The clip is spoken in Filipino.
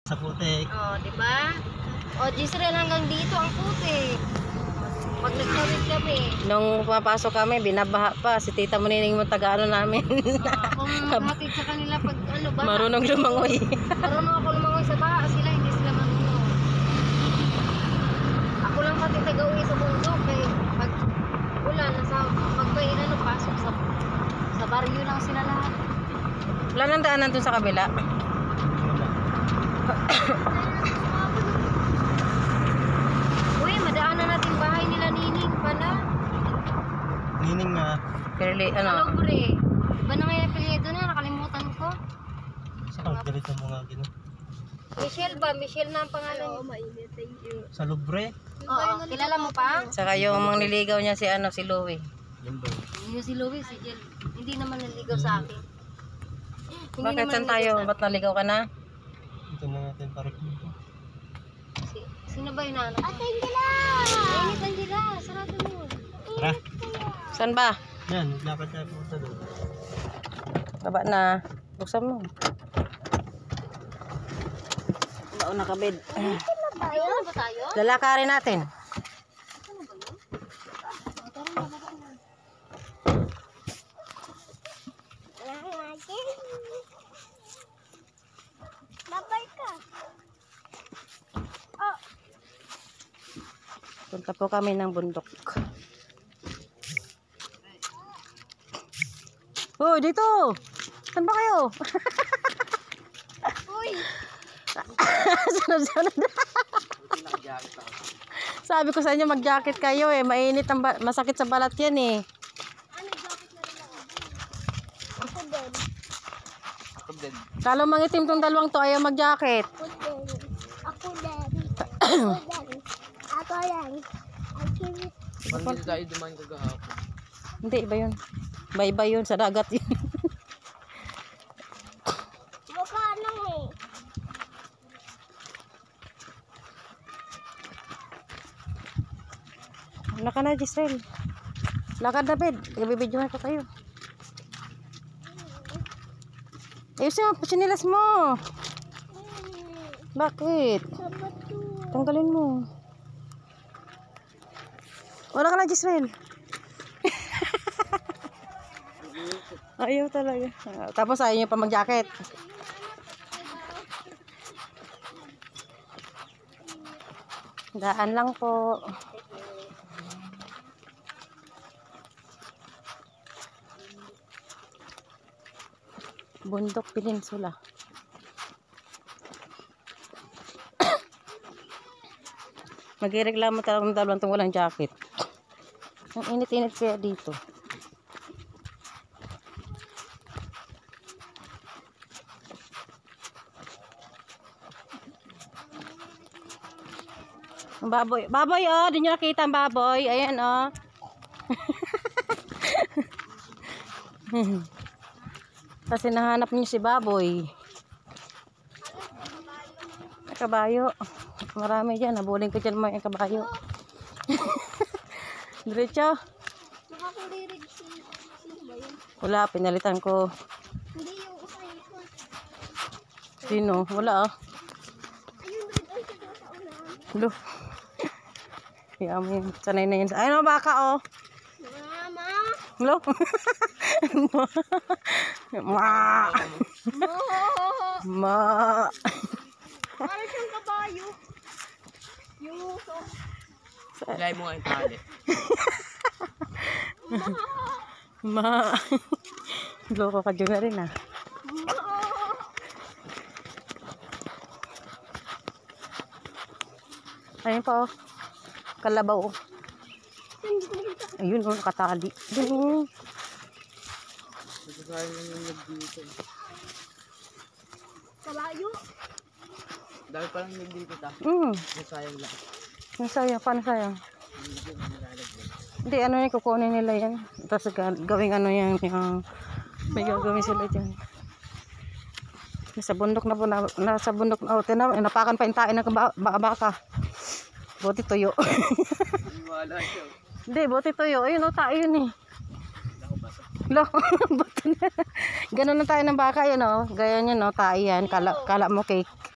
Sa putik. Oh, di ba? O, Gisrael, hanggang dito ang putik. Pag nagtawid kami. Nung pumapasok kami, binabaha pa. Si Tita Munining mo taga-ano namin. Kung hatid sa kanila pag ano ba? Marunong lumangoy. Marunong ako lumangoy sa baha. Sila hindi sila marunong. Ako lang pati taga-uwi sa bundok. Eh. Pag ulan, pag may ano, pasok sa baryo lang sila lahat. Wala nang daanan dun sa kabila. Uy, madaanan natin bahay nila Nining pala. Nining nga. Pero ano, Lobre. Ba na nga yung apelyido na? Nakalimutan ko. Sa ganito mo nga gino. Michelle ba? Michelle na ang pangalan. Oo, mainit. Thank you. Sa Lubre. Oo, kilala mo pa? saka yung mangliligaw niya si Louie. Yan ba? Yung si Louie, si Jill. Hindi naman naligaw sa akin. Bakit saan tayo? Ba't naligaw ka na? Ito na natin parang dito. Sino ba yung nanak? Ate Angela! Mainit Angela! Sarado mo. Tara. Saan ba? Yan, naglakad tayo punta doon. Baba na. Buksan mo. Mauna ka, bed. Tayo? Ano ba tayo? Lalakarin natin. Babay ka. Punta po kami ng bundok. Oh, dito! Saan ba kayo? Uy! Sunod-sunod. Sabi ko sa inyo mag-jacket kayo eh. Mainit ang masakit sa balat yan eh. Ako din. Kalo mangitim tong dalawang to, ayaw mag-jacket. Ako din. Ako din. Ako din. Ako din. Hindi tayo dumaan kagahapon. Hindi, iba yun. Iba yun, sa dagat yun. Baka ano eh. Lakad na, Giselle. Lakad na, bed. Ibibidyohan ko kayo. Ayusin mo, sinilas mo. Bakit? Tanggalin mo. Wala ka na, Giselle. Ayaw talaga. Tapos ayaw niyo pa mag-jacket. Daan lang po. Bundok Peninsula. Magreklamo talaga ng dalawang tong walang jacket. Ang init-init kaya dito. Ang baboy. Baboy oh, di nyo nakita ang baboy. Ayan oh. Kasi nahanap niyo si baboy. Kabayo. Marami dyan. Nabuling ko dyan mga kabayo. Diretso. Nakakulirig sino ba yun? Wala, pinalitan ko. Hindi yung usahin ko. Sino? Wala oh. Ayun, red oil ka daw sa unahan. Lo. Kaya mo yun. Sanay na yun. Ayun oh, baka oh. Mama! Lo. Ma. Ma. Para siyang kabayo. Yung uso. Ilay mo nga yung tali. Ma. Loko ka dyan na rin ah. Ayun pa oh. Kalabaw oh. Ayun oh, nakatali. Ayun oh. Nasasayang yung nagdito. Kabayo? Dami palang nagdito ta. Nasayang lang. Nasayang, paano sayang? Hindi ko nalalagyan. Hindi, ano yung kukunin nila yan. Tapos gawing ano yan, yung may gagawin sila dyan. Nasa bundok na po, nasa bundok na, napakan pa yung tae ng baka. Buti tuyo. Wala siya. Hindi, buti tuyo. Ayun o, tae yun eh. Lo, bato na. Ganun na tayo ng baka yun o. Gaya yun o, tae yan. Kala mo cake.